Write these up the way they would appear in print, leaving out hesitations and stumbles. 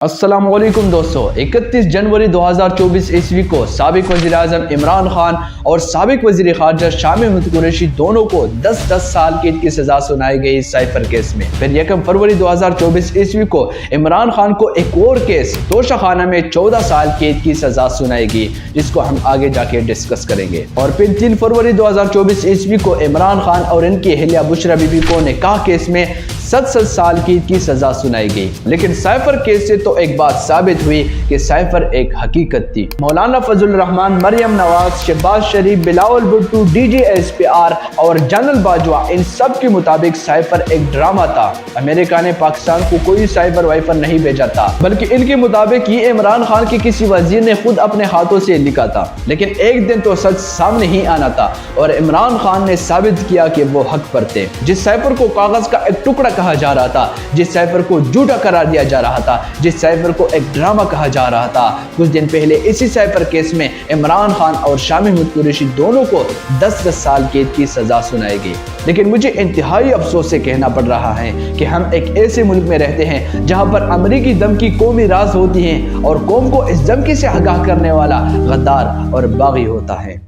अस्सलाम वालेकुम दोस्तों, 31 जनवरी 2024 ईस्वी को साबिक वज़ीर आज़म इमरान खान और साबिक वज़ीर ख़ारजा शाह महमूद कुरैशी दोनों को 10-10 साल कैद की सज़ा सुनाई गई साइफर केस में। फिर 1 फरवरी 2024 ईस्वी को इमरान खान को एक और केस तोशाखाना में 14 साल कैद की सज़ा सुनाई गई, जिसको हम आगे जाके डिस्कस करेंगे। और फिर 3 फरवरी 2024 ईस्वी को इमरान खान और इनकी अहलिया बुशरा बीबी को निकाह केस में 7 साल की सजा सुनाई गई। लेकिन साइफर केस से तो एक बात साबित हुई कि साइफर एक हकीकत थी। मौलाना फजल रहमान, मरियम नवाज, शहबाज शरीफ, बिलावल भुट्टो, DGSPR और जनरल बाजवा, इन सब के मुताबिक साइफर एक ड्रामा था। अमेरिका ने पाकिस्तान को कोई साइफर वाइफर नहीं भेजा था, बल्कि इनके मुताबिक ये इमरान खान के किसी वजीर ने खुद अपने हाथों से लिखा था। लेकिन एक दिन तो सच सामने ही आना था और इमरान खान ने साबित किया कि वो हक पर थे। जिस साइफर को कागज का एक टुकड़ा कहा जा रहा था, जिस साइफर को झूठा करार दिया जा रहा था, जिस साइफर को एक ड्रामा कहा जा रहा था, कुछ दिन पहले इसी साइफर केस में इमरान खान और शाह महमूद कुरैशी दोनों को 10-10 साल कैद की सजा सुनाई गई। लेकिन मुझे इंतहाई अफसोस से कहना पड़ रहा है कि हम एक ऐसे मुल्क में रहते हैं जहां पर अमरीकी धमकी कौमी राज होती है और कौम को इस धमकी से आगाह करने वाला गद्दार और बागी होता है।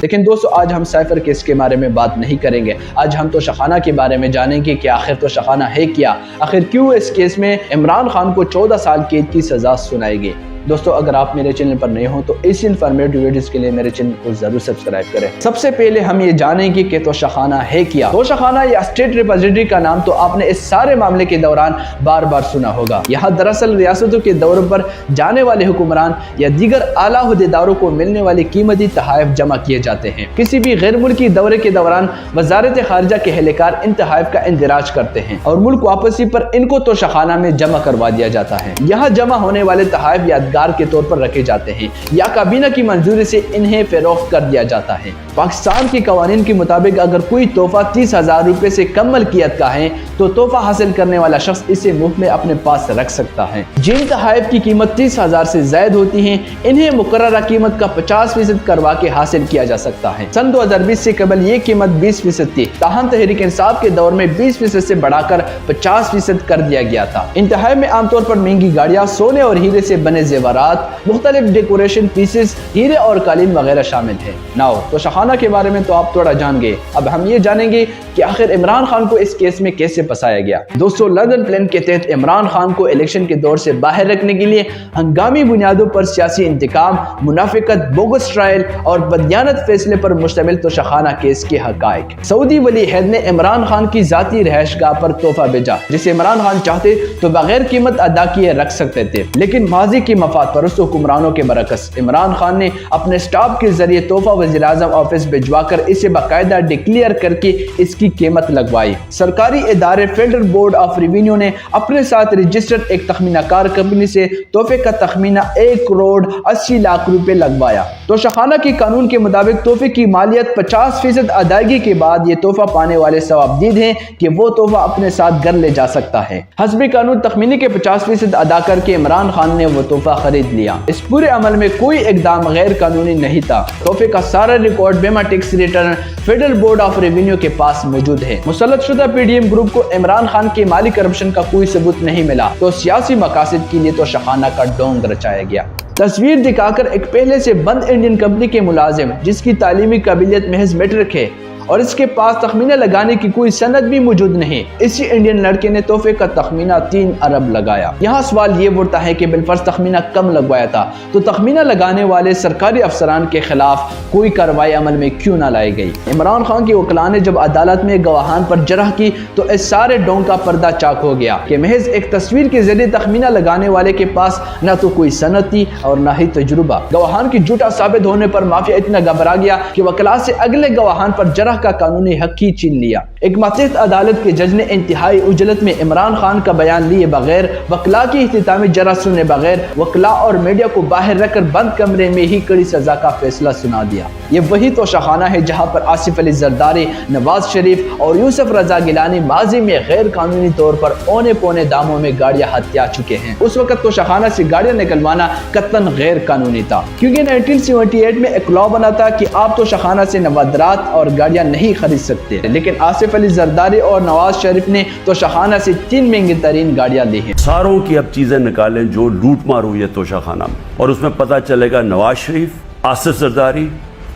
लेकिन दोस्तों, आज हम साइफर केस के बारे में बात नहीं करेंगे। आज हम तोशाखाना के बारे में जानेंगे कि आखिर तोशाखाना है क्या, आखिर क्यों इस केस में इमरान खान को 14 साल कैद की सजा सुनाई गई। दोस्तों, अगर आप मेरे चैनल पर नए हो तो इस इन्फॉर्मेटिव वीडियोस के लिए मेरे चैनल को जरूर सब्सक्राइब करें। सबसे पहले हम ये जानेंगे कि तोशाखाना है क्या। तोशाखाना या स्टेट रिपोजिटरी का नाम तो आपने इस सारे मामले के दौरान बार बार सुना होगा। यहाँ दरअसल रियासतों के दौरों पर जाने वाले हुक्मरान या दीगर आला अहदेदारों को मिलने वाले कीमती तोहफे जमा किए जाते हैं। किसी भी गैर मुल्की दौरे के दौरान वजारत खारजा के एहलकार इन तोहफे का इंदराज करते हैं और मुल्क वापसी पर इनको तोशाखाना में जमा करवा दिया जाता है। यहाँ जमा होने वाले तोहफे यादगार के तौर पर रखे जाते हैं या काबीना की मंजूरी से इन्हें फरोख्त कर दिया जाता है। पाकिस्तान के कवानीन के मुताबिक अगर कोई तोहफा 30,000 रुपए से कम मलकियत का है तो तोहफा हासिल करने वाला शख्स इसे मुफ्त में अपने पास रख सकता है। जिन तोहफे की कीमत 30,000 से ज्यादा होती है, इन्हें मुकर्ररा कीमत का 50% करवा के हासिल किया जा सकता है। सन 2020 से कबल ये कीमत 20% थी, ताहम तहरीक इंसाफ के दौर में 20% से बढ़ाकर 50% कर दिया गया था। इन तोहफे में आमतौर पर महंगी गाड़ियां, सोने और हीरे से बने जेवरात, मुख्तलिफ डेकोरेशन पीसेस, हीरे और कालीन वगैरह शामिल है। नाउ तोशाखाना के बारे में तो आप थोड़ा जान गए, अब हम ये जानेंगे कि आखिर इमरान खान को इस केस में कैसे फंसाया गया। दोस्तों, लंदन प्लान के तहत इमरान खान को इलेक्शन के दौर से बाहर रखने के लिए हंगामी बुनियादों पर सियासी इंतकाम, मुनाफिकत, बोगस ट्रायल और बदयानत फैसले पर मुश्तमिल तोशाखाना केस के हकायक। सऊदी वली अहद ने इमरान खान की जाती रहायशगाह पर तोहफा भेजा, जिसे इमरान खान चाहते तो बगैर कीमत अदा किए रख सकते थे। लेकिन माजी की मफाद परस्त हुक्मरानों के बरकस इमरान खान ने अपने स्टाफ के जरिए तोहफा वज़ीर आज़म ऑफिस भिजवाकर इसे बाकायदा डिक्लेयर करके इसकी कीमत लगवाई। सरकारी इदारे फेडरल बोर्ड ऑफ रेवेन्यू ने अपने साथ रजिस्टर्ड एक तखमीनाकार कंपनी से तोहफे का तखमीना 1 करोड़ 80 लाख रुपए लगवाया। तोशाखाना के कानून के मुताबिक तोहफे की मालियत 50% अदायगी के बाद ये तोहफा पाने वाले सवाबदीद हैं कि वो तोहफा अपने साथ घर ले जा सकता है। हस्बे कानून तखमीने के 50% अदा करके इमरान खान ने वो तोहफा खरीद लिया। इस पूरे अमल में कोई इकदाम गैर कानूनी नहीं था। तोहफे का सारा रिकॉर्ड बेमा tax return federal board of revenue के पास मौजूद है। मुसल्लत शुदा PDM ग्रुप को इमरान खान के माली करप्शन का कोई सबूत नहीं मिला तो सियासी मकासद के लिए तोशाखाना का ढोंग रचाया गया। तस्वीर दिखाकर एक पहले से बंद इंडियन कंपनी के मुलाजिम, जिसकी तालीमी काबिलियत महज मैट्रिक है और इसके पास तखमीना लगाने की कोई सनद भी मौजूद नहीं, इसी इंडियन लड़के ने तोहफे का तखमीना 3 अरब लगाया। यहाँ सवाल ये उठता है कि बिलफर्ज तखमीना कम लगवाया था तो तखमीना लगाने वाले सरकारी अफसरान के खिलाफ कोई कार्रवाई अमल में क्यों ना लाई गई। इमरान खान के वकला ने जब अदालत में गवाहान पर जरह की तो इस सारे ढोंग का पर्दा चाक हो गया कि महज एक तस्वीर के जरिए तखमीना लगाने वाले के पास न तो कोई सनद थी और न ही तजुर्बा। गवाहान की झूठा साबित होने पर माफिया इतना घबरा गया कि वकला से अगले गवाहान पर जरह का कानूनी हक ही छीन लिया। एक मातहत अदालत के जज ने इंतहाई उजलत में इमरान खान का बयान लिए बगैर, वकला की इख्तितामी जरा सुने बगैर, वकला और मीडिया को बाहर रखकर बंद कमरे में ही कड़ी सजा का फैसला सुना दिया। ये वही तोशाखाना है जहां पर आसिफ अली जरदारी, नवाज शरीफ और यूसुफ रजा गिलानी माजी में गैर कानूनी तौर पर औने पौने दामों में गाड़ियां हत्या चुके हैं। उस वक्त तोशाखाना से गाड़ियां निकलवाना कतन गैर कानूनी था, क्योंकि 1978 में एक लॉ बना था कि आप तोशाखाना से नवादरात और गाड़ियां نہیں خرید سکتے، لیکن آصف علی زرداری اور نواز شریف نے توشہ خانہ سے 3 مہنگی ترین گاڑیاں لی ہیں۔ ساروں کی اب چیزیں نکالیں جو لوٹ مار ہوئی ہے توشہ خانہ میں، اور اس میں پتہ چلے گا نواز شریف، آصف زرداری،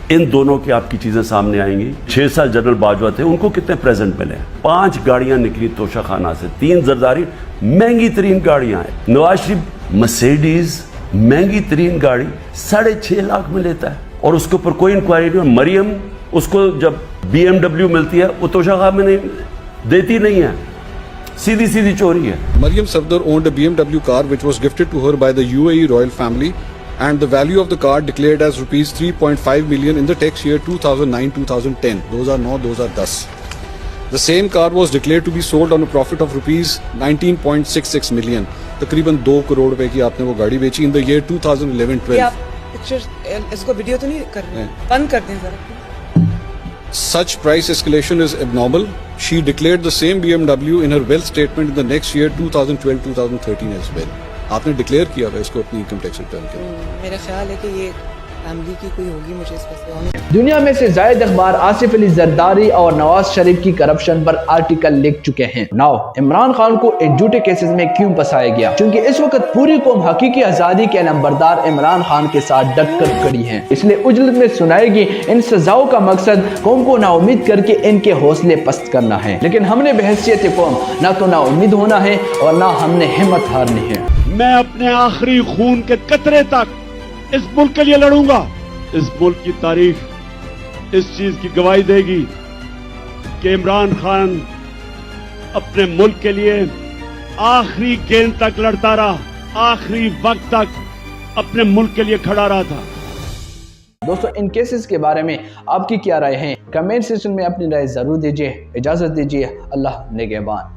ان دونوں کی آپ کی چیزیں سامنے آئیں گی۔ 6 سال جنرل باجوہ تھے، ان کو کتنے پریزنٹ ملے؟ 5 گاڑیاں نکلی توشہ خانہ سے، 3 زرداری، مہنگی ترین گاڑیاں ہیں۔ نواز شریف مرسیڈیز مہنگی ترین گاڑی 6.5 لاکھ میں لیتا ہے، اور اس کے اوپر کوئی انکوائری نہیں۔ مریم، اس کو جب BMW ملتی ہے وہ توشہ خانہ میں نہیں دیتی نہیں ہے، سیدھی سیدھی چوری ہے۔ Maryam Safdar owned a BMW car which was gifted to her by the UAE royal family, and the value of the car declared as rupees 3.5 million in the tax year 2009-2010, 2009-2010. The same car was declared to be sold on a profit of rupees 19.66 million. تقریباً 2 کروڑ روپے کی آپ نے وہ گاڑی بیچی in the year 2011-12. آپ picture اس کو ویڈیو تو نہیں کر رہے، بند کر دیں ذرا۔ Such price escalation is abnormal. She declared the same BMW in her wealth statement in the next year 2012-2013 as well. آپ نے ڈکلیئر کیا ہے اس کو اپنی انکم ٹیکس ریٹرن کے۔ میرا خیال ہے کہ یہ فیملی کی کوئی ہوگی، مجھے اس پر سے دنیا میں سے زائد اخبار آصف علی زرداری اور نواز شریف کی کرپشن پر آرٹیکل لکھ چکے ہیں۔ ناؤ عمران خان کو ان جھوٹے کیسز میں کیوں پھنسایا گیا؟ چونکہ اس وقت پوری قوم حقیقی آزادی کے علمبردار عمران خان کے ساتھ ڈٹ کر کھڑی ہے، اس لیے اجلت میں سنائے گی ان سزاؤں کا مقصد قوم کو نا امید کر کے ان کے حوصلے پست کرنا ہے، لیکن ہم نے بحیثیت قوم نہ تو نا امید ہونا ہے اور نہ ہم نے ہمت ہارنی ہے۔ میں اپنے آخری خون کے قطرے تک اس ملک کے لیے لڑوں گا۔ اس ملک کی تاریخ اس چیز کی گواہی دے گی کہ عمران خان اپنے ملک کے لیے آخری گیند تک لڑتا رہا، آخری وقت تک اپنے ملک کے لیے کھڑا رہا تھا۔ دوستو ان کیسز کے بارے میں آپ کی کیا رائے ہیں؟ کمنٹ سیکشن میں اپنی رائے ضرور دیجیے۔ اجازت دیجیے، اللہ نگہبان۔